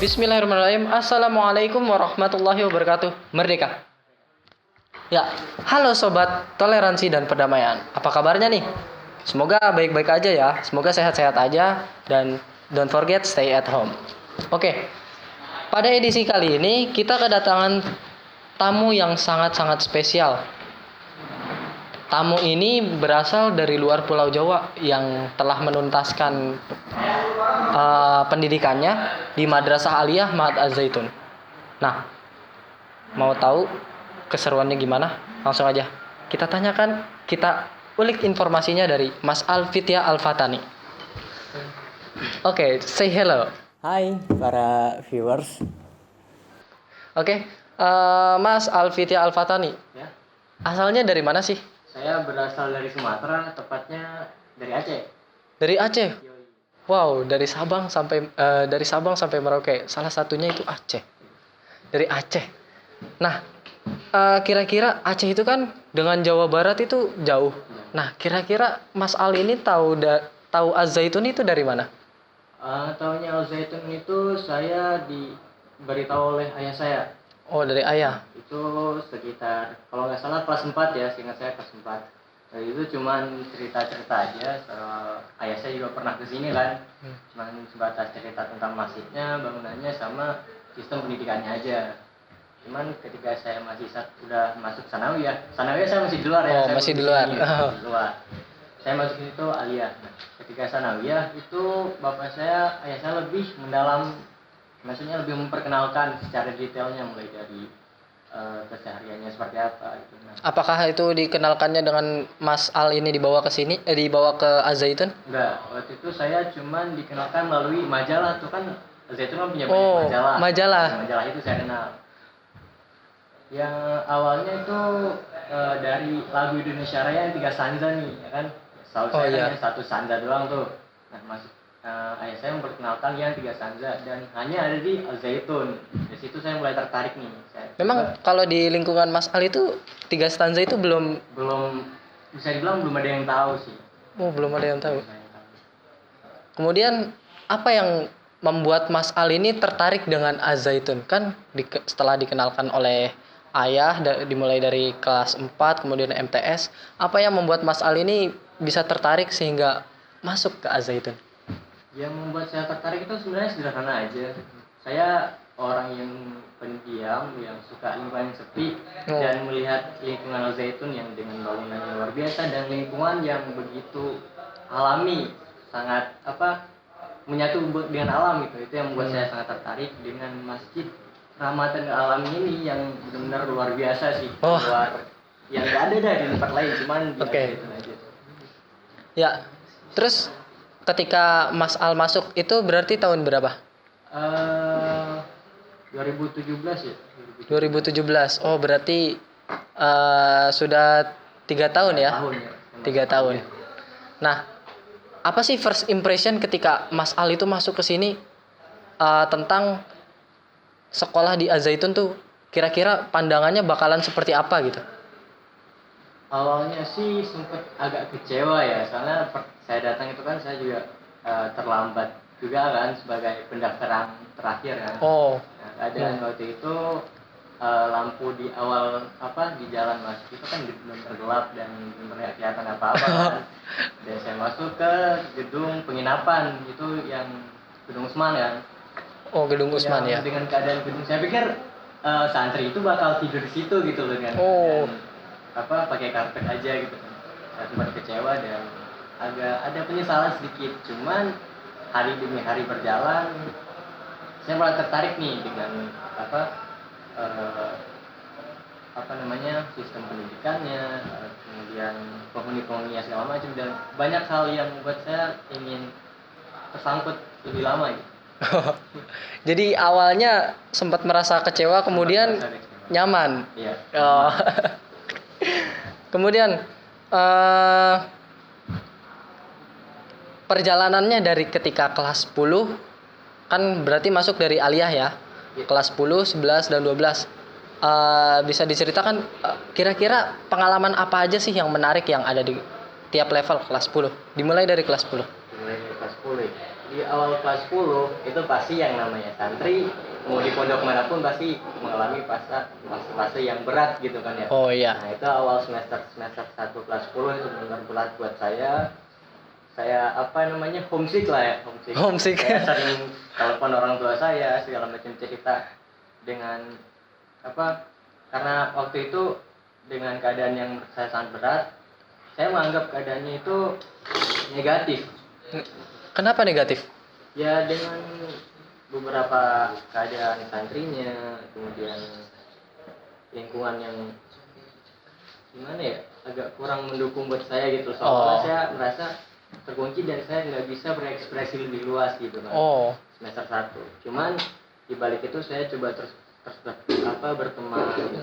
Bismillahirrahmanirrahim. Assalamualaikum warahmatullahi wabarakatuh. Merdeka. Ya, halo sobat toleransi dan perdamaian. Apa kabarnya nih? Semoga baik-baik aja ya. Semoga sehat-sehat aja dan don't forget stay at home. Oke. Pada edisi kali ini kita kedatangan tamu yang sangat-sangat spesial. Tamu ini berasal dari luar Pulau Jawa yang telah menuntaskan pendidikannya di Madrasah Aliyah Ma'had Az-Zaitun. Nah, mau tahu keseruannya gimana? Langsung aja kita tanyakan, kita ulik informasinya dari Mas Alfitya Al-Fatani. Oke, say hello. Hai para viewers. Oke, Mas Alfitya Al-Fatani. Ya, Asalnya dari mana sih? saya berasal dari Sumatera, tepatnya dari Aceh. Dari Aceh. Yoi. Wow, dari Sabang sampai Merauke. Salah satunya itu Aceh. Dari Aceh. Nah, kira-kira Aceh itu kan dengan Jawa Barat itu jauh. Nah, kira-kira Mas Al ini tahu Az-Zaitun itu dari mana? Tahunya Al-Zaitun itu saya diberitahu oleh ayah saya. Oh, dari ayah. Itu sekitar, kalau nggak salah kelas 4 ya, seingat saya kelas 4. Nah, itu cuman cerita-cerita aja. Ayah saya juga pernah ke sini kan. Cuman sebatas cerita tentang masjidnya, bangunannya, sama sistem pendidikannya aja. Cuman ketika saya udah masuk sanawiyah saya masih di luar ya. Oh, Saya masih di belum luar. sini, masih di luar. Saya masuk situ aliyah. Nah, ketika sanawiyah itu ayah saya lebih mendalam, maksudnya lebih memperkenalkan secara detailnya, mulai dari kesehariannya seperti apa gitu. Nah, Apakah itu dikenalkannya dengan Mas Al ini dibawa ke sini, dibawa ke Az-Zaitun? enggak, waktu itu saya cuman dikenalkan melalui majalah tuh kan. Zaitun kan punya Oh, banyak majalah. majalah. Nah, majalah itu saya kenal. Yang awalnya itu dari lagu Indonesia Raya yang 3 stanza nih, ya kan. Setahu Oh, saya kan iya. yang 1 stanza doang tuh. Nah, ayah saya memperkenalkan yang 3 stanza dan hanya ada di Al-Zaitun. Dari situ saya mulai tertarik nih. Memang kalau di lingkungan Mas Al itu 3 stanza itu belum bisa dibilang belum ada yang tahu sih. belum ada yang tahu. Belum ada yang tahu. Kemudian apa yang membuat Mas Al ini tertarik dengan Az-Zaitun? Kan setelah dikenalkan oleh ayah dimulai dari kelas 4 kemudian MTS, apa yang membuat Mas Al ini bisa tertarik sehingga masuk ke Az-Zaitun? Yang membuat saya tertarik itu sebenarnya sederhana aja. Saya orang yang pendiam, yang suka lingkungan sepi, dan melihat lingkungan Al-Zaitun yang dengan bangunan yang luar biasa dan lingkungan yang begitu alami, sangat menyatu dengan alam gitu. Itu yang membuat saya sangat tertarik dengan masjid Rahmatan Alam ini yang benar-benar luar biasa sih. Oh. Yang nggak ada dah di tempat lain, cuman di Oke. Al-Zaitun aja. Ya, terus ketika Mas Al masuk itu berarti tahun berapa? 2017 ya. 2017. Oh, berarti sudah 3 tahun ya? Tahun ya. 3 tahun. Nah, apa sih first impression ketika Mas Al itu masuk ke sini tentang sekolah di Az-Zaitun tuh? Kira-kira pandangannya bakalan seperti apa gitu? Awalnya sih sempet agak kecewa ya, soalnya saya datang itu kan saya juga terlambat juga kan sebagai pendaftaran terakhir kan. Oh, Nah, dan waktu itu lampu di awal di jalan masuk itu kan belum tergelap dan belum terlihat kelihatan apa-apa kan. Dan saya masuk ke gedung penginapan itu yang Gedung Usman kan. oh Gedung Usman ya. Dengan keadaan gedung, saya pikir santri itu bakal tidur di situ gitu loh kan. Oh. Dan, pakai karpet aja gitu kan. Saya sempat kecewa dan agak ada penyesalan sedikit. Cuman hari demi hari berjalan, saya mulai tertarik nih dengan sistem pendidikannya, kemudian penghuni-penghuninya segala macam, dan banyak hal yang membuat saya ingin tersangkut lebih lama gitu. Jadi awalnya sempat merasa kecewa, kemudian Sempat merasa kecewa. nyaman. Iya. Oh. Kemudian perjalanannya dari ketika kelas 10 kan berarti masuk dari aliyah ya. Kelas 10, 11 dan 12. Bisa diceritakan kira-kira pengalaman apa aja sih yang menarik yang ada di tiap level kelas 10? Dimulai dari kelas 10. Mulai dari kelas 10 ya. di awal kelas 10 itu pasti yang namanya santri mau di pondok manapun pasti mengalami fase yang berat gitu kan ya. Oh iya. Nah itu awal semester 1 kelas 10 itu benar berat buat saya apa namanya homesick lah ya, Homesick. saya sering telepon orang tua saya segala macam cerita dengan apa, karena waktu itu dengan keadaan yang saya sangat berat, saya menganggap keadaannya itu negatif. Kenapa negatif? Ya dengan beberapa keadaan santrinya, kemudian lingkungan yang gimana ya, agak kurang mendukung buat saya gitu. Soalnya saya merasa terkunci dan saya nggak bisa berekspresi lebih luas gitu kan. Semester 1. Cuman di balik itu saya coba terus berteman gitu.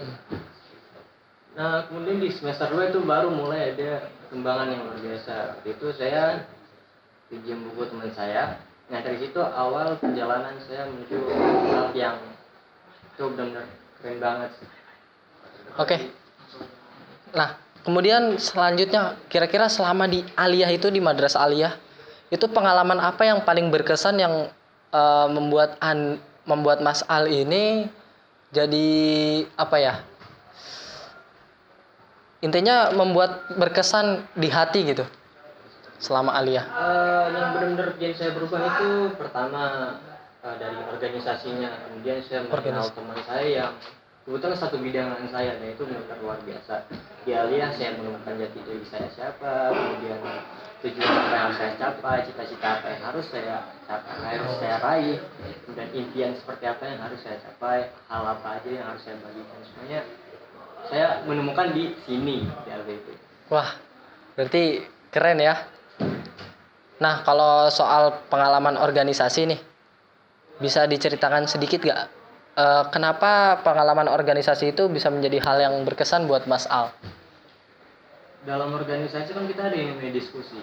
Nah kemudian di semester 2 itu baru mulai ada perkembangan yang luar biasa. Waktu itu saya pinjam buku teman saya. Nah dari situ awal perjalanan saya menuju hal yang itu benar-benar keren banget. Oke. Nah, kemudian selanjutnya kira-kira selama di aliyah itu, di madrasah aliyah, itu pengalaman apa yang paling berkesan yang membuat Mas Al ini jadi apa ya? Intinya membuat berkesan di hati gitu selama aliyah. Yang benar-benar bikin saya berubah itu pertama dari organisasinya, kemudian saya mengenal teman saya yang kebetulan satu bidang dengan saya, dan itu benar-benar luar biasa. Di aliyah saya menemukan jati diri saya siapa, kemudian tujuan apa yang harus saya capai, cita-cita apa yang harus saya capai, harus saya raih, kemudian impian seperti apa yang harus saya capai, hal apa aja yang harus saya bagikan, semuanya saya menemukan di sini di aliyah itu. Wah, berarti keren ya. Nah, kalau soal pengalaman organisasi nih, bisa diceritakan sedikit gak? Kenapa pengalaman organisasi itu bisa menjadi hal yang berkesan buat Mas Al? Dalam organisasi kan kita ada yang namanya diskusi,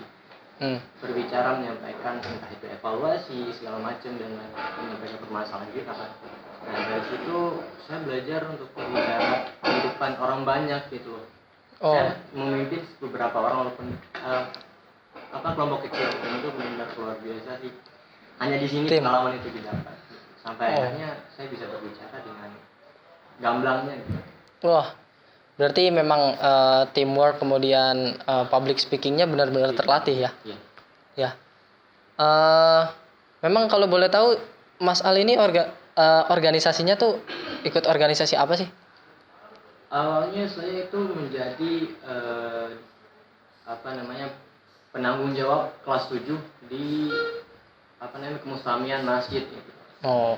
berbicara, menyampaikan entah itu evaluasi segala macam dan menyampaikan permasalahan kita kan. Nah dari situ saya belajar untuk berbicara di depan orang banyak gitu loh. Saya memimpin beberapa orang walaupun kelompok kecil, dan itu benar-benar luar biasa sih. Hanya di sini pengalaman itu didapat sampai akhirnya saya bisa berbicara dengan gamblangnya gitu. Wah, berarti memang teamwork kemudian public speakingnya benar-benar terlatih ya. Iya. Ya. Memang kalau boleh tahu Mas Al ini organisasinya tuh ikut organisasi apa sih? Awalnya saya itu menjadi penanggung jawab kelas 7 di kemuslamian masjid gitu.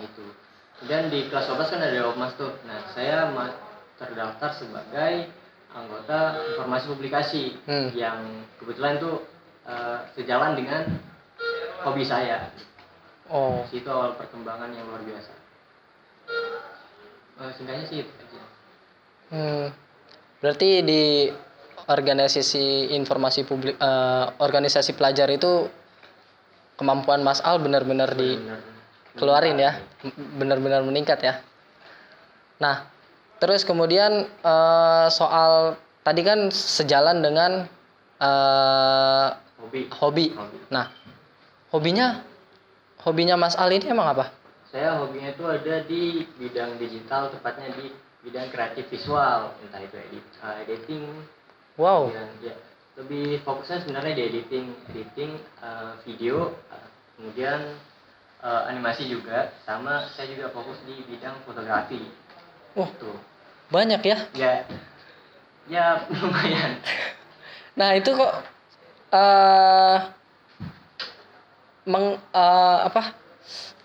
Gitu. Dan di kelas 12 kan ada Ormas tuh. Nah, saya terdaftar sebagai anggota informasi publikasi yang kebetulan itu sejalan dengan hobi saya. Itu awal perkembangan yang luar biasa. Singkatnya sih itu aja. Berarti di organisasi informasi publik, organisasi pelajar itu kemampuan Mas Al benar-benar dikeluarin ya, benar-benar meningkat ya. Nah, terus kemudian soal tadi kan sejalan dengan hobi. Nah, hobinya Mas Al ini emang apa? Saya hobinya itu ada di bidang digital, tepatnya di bidang kreatif visual, entah itu editing. Wow. Ya, lebih fokusnya sebenarnya di editing video, kemudian animasi juga, sama saya juga fokus di bidang fotografi. Tuh. Banyak ya? Ya lumayan. Nah itu kok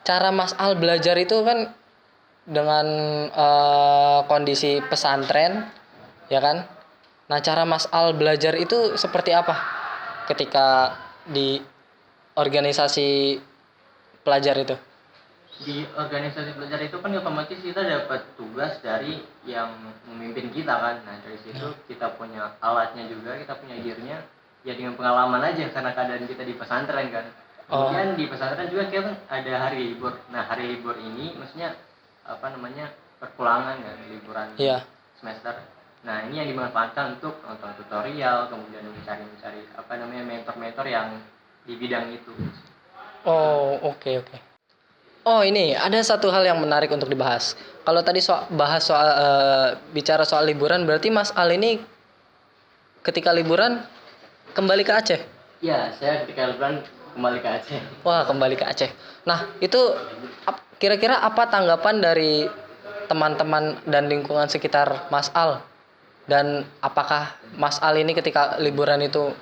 cara Mas Al belajar itu kan dengan kondisi pesantren, ya kan? Nah cara Mas Al belajar itu seperti apa ketika di organisasi pelajar itu? Di organisasi pelajar itu kan otomatis kita dapat tugas dari yang memimpin kita kan. Nah dari situ kita punya alatnya juga, kita punya gearnya, ya dengan pengalaman aja karena keadaan kita di pesantren kan. Kemudian di pesantren juga kita ada hari libur. Nah hari libur ini maksudnya perpulangan kan, liburan semester. Nah ini yang dimanfaatkan untuk nonton tutorial, kemudian mencari mentor-mentor yang di bidang itu. Oh, oke oke. Oh, ini ada satu hal yang menarik untuk dibahas. Kalau tadi bicara soal liburan, berarti Mas Al ini ketika liburan kembali ke Aceh. Ya, saya ketika liburan kembali ke Aceh. Wah, kembali ke Aceh. Nah, itu kira-kira apa tanggapan dari teman-teman dan lingkungan sekitar Mas Al? Dan apakah Mas Al ini ketika liburan itu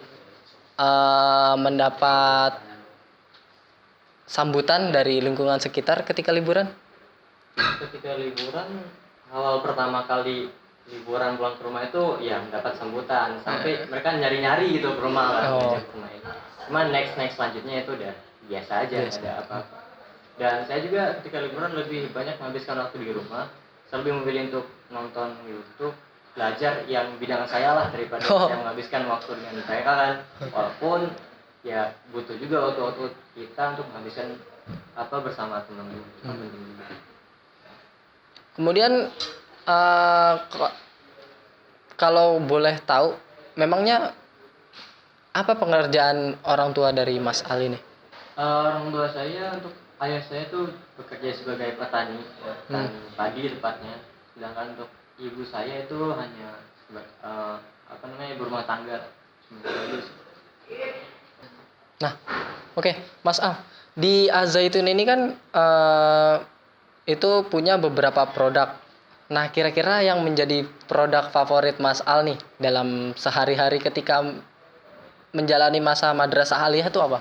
mendapat sambutan dari lingkungan sekitar ketika liburan? Ketika liburan, awal pertama kali liburan pulang ke rumah itu ya mendapat sambutan sampai mereka nyari-nyari gitu ke rumah lah, ngajak ke rumah itu. Cuma next selanjutnya itu udah biasa aja, nggak ada apa-apa. Dan saya juga ketika liburan lebih banyak menghabiskan waktu di rumah. Saya lebih memilih untuk nonton YouTube, belajar yang bidang saya lah daripada saya menghabiskan waktu dengan mereka kan. Walaupun ya butuh juga waktu-waktu kita untuk menghabiskan apa bersama teman-teman. Penting juga. Kemudian kalau boleh tahu, memangnya apa pengerjaan orang tua dari Mas Al ini? Orang tua saya untuk ayah saya tuh bekerja sebagai petani, ya, petani padi tepatnya. Sedangkan untuk ibu saya itu hanya apa namanya ibu rumah tangga. Nah, oke, Mas Al, di Azaitun ini kan itu punya beberapa produk. Nah, kira-kira yang menjadi produk favorit Mas Al nih dalam sehari-hari ketika menjalani masa madrasah aliyah itu apa?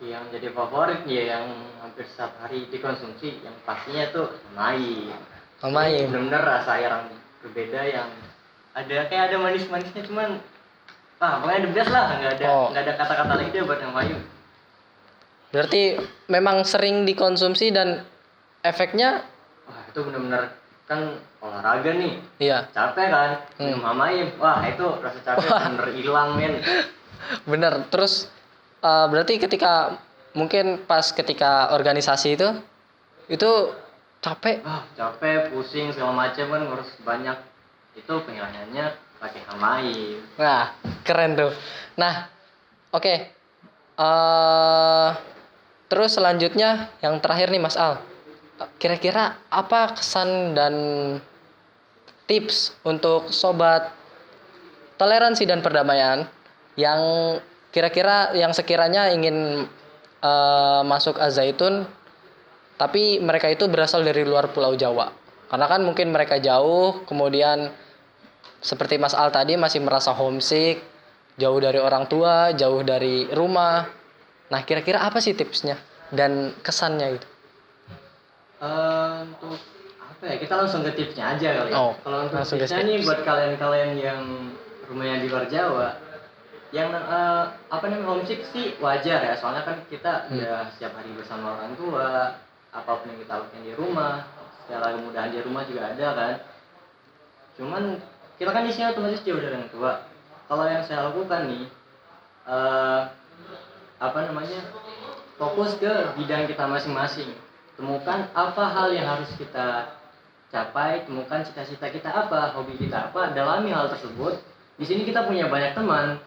Yang jadi favorit ya yang hampir setiap hari dikonsumsi yang pastinya tuh mai. Mamai. Bener-bener rasa yang berbeda yang ada manis-manisnya cuman pokoknya the best lah, nggak ada kata-kata lagi deh buat yang mayu. Berarti memang sering dikonsumsi dan efeknya Itu bener-bener kan olahraga nih. iya. Capek kan? Minum Hamaim. Itu rasa capek bener hilang men. Bener. Terus berarti mungkin pas ketika organisasi itu capek. Capek, pusing segala macam kan ngurus banyak. Itu penghilangannya pakai Hamaim. Nah, keren tuh. Nah, oke. Terus selanjutnya yang terakhir nih Mas Al. Kira-kira apa kesan dan tips untuk sobat toleransi dan perdamaian yang kira-kira yang sekiranya ingin masuk Azaitun tapi mereka itu berasal dari luar Pulau Jawa. Karena kan mungkin mereka jauh, kemudian seperti Mas Al tadi masih merasa homesick, jauh dari orang tua, jauh dari rumah. Nah, kira-kira apa sih tipsnya dan kesannya itu? Untuk apa ya? Kita langsung ke tipsnya aja kali ya. Kalau untuk tipsnya nih buat kalian-kalian yang rumahnya di luar Jawa, yang apa namanya homesick sih wajar ya. Soalnya kan kita udah setiap hari bersama orang tua, apapun yang kita lakukan di rumah, segala kemudahan di rumah juga ada kan. Cuman kita kan di sini otomatis jauh dari orang tua. Kalau yang saya lakukan nih, apa namanya, fokus ke bidang kita masing-masing. Temukan apa hal yang harus kita capai, temukan cita-cita kita apa, hobi kita apa, dalami hal tersebut. Di sini kita punya banyak teman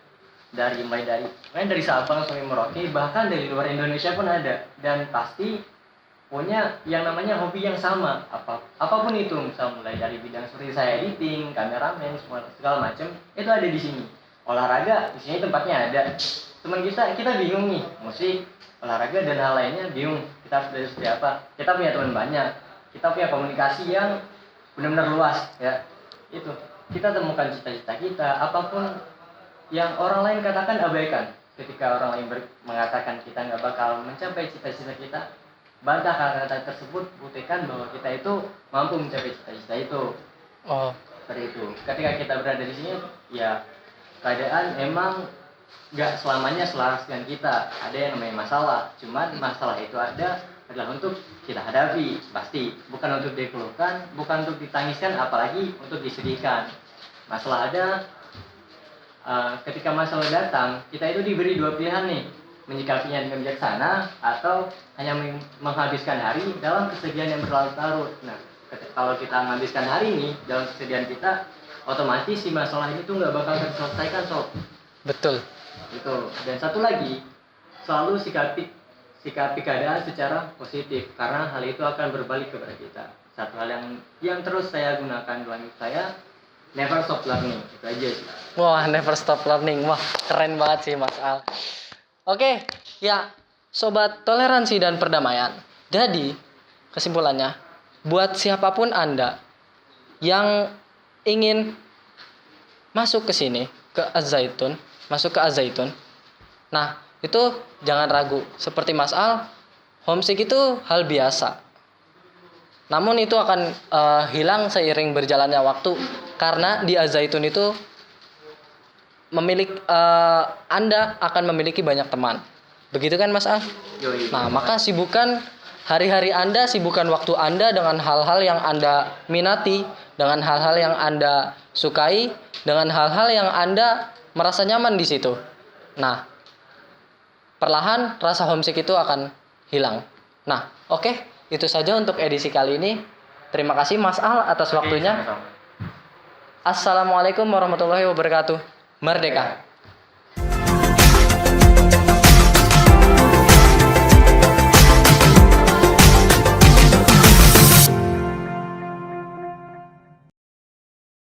mulai dari Sabang sampai Merauke, bahkan dari luar Indonesia pun ada, dan pasti punya yang namanya hobi yang sama, apapun itu, misal mulai dari bidang seperti saya editing, kameramen, segala macam itu ada di sini. Olahraga di sini tempatnya ada. Teman kita bingung nih, musik, olahraga dan hal lainnya bingung. Kita harus belajar seperti apa? Kita punya teman banyak, kita punya komunikasi yang benar-benar luas ya. Itu kita temukan cita-cita kita, apapun yang orang lain katakan abaikan. Ketika orang lain mengatakan kita nggak bakal mencapai cita-cita kita, bantah kata-kata tersebut, buktikan bahwa kita itu mampu mencapai cita-cita itu. Seperti itu. Ketika kita berada di sini, ya keadaan emang nggak selamanya selaras dengan kita. Ada yang namanya masalah. Cuman masalah itu adalah untuk kita hadapi, pasti. Bukan untuk dikeluhkan, bukan untuk ditangiskan, apalagi untuk disedihkan. Masalah ada. Ketika masalah datang, kita itu diberi dua pilihan nih, menyikapinya dengan bijaksana atau hanya menghabiskan hari dalam kesedihan yang berlarut-larut. Nah, kalau kita menghabiskan hari ini dalam kesedihan kita, otomatis si masalah ini tuh nggak bakal terselesaikan sob. Betul. Itu. Dan satu lagi, selalu sikapi keadaan secara positif, karena hal itu akan berbalik kepada kita. Satu hal yang terus saya gunakan dalam hidup saya, never stop learning. Itu aja sih. Wah, never stop learning. Wah, keren banget sih Mas Al. Oke, ya sobat toleransi dan perdamaian. Jadi, kesimpulannya, buat siapapun Anda yang ingin masuk ke sini, ke Az-Zaitun, masuk ke Az-Zaitun. Nah, itu jangan ragu. Seperti Mas Al, homesick itu hal biasa. Namun itu akan hilang seiring berjalannya waktu, karena di Az-Zaitun itu Anda akan memiliki banyak teman. Begitu kan Mas Al? Yoi. Nah, maka sibukkan hari-hari Anda, sibukkan waktu Anda dengan hal-hal yang Anda minati, dengan hal-hal yang Anda sukai, dengan hal-hal yang Anda merasa nyaman di situ. Nah, perlahan rasa homesick itu akan hilang. Nah, oke. Itu saja untuk edisi kali ini. Terima kasih Mas Al atas waktunya. Sama-sama. Assalamualaikum warahmatullahi wabarakatuh. Merdeka.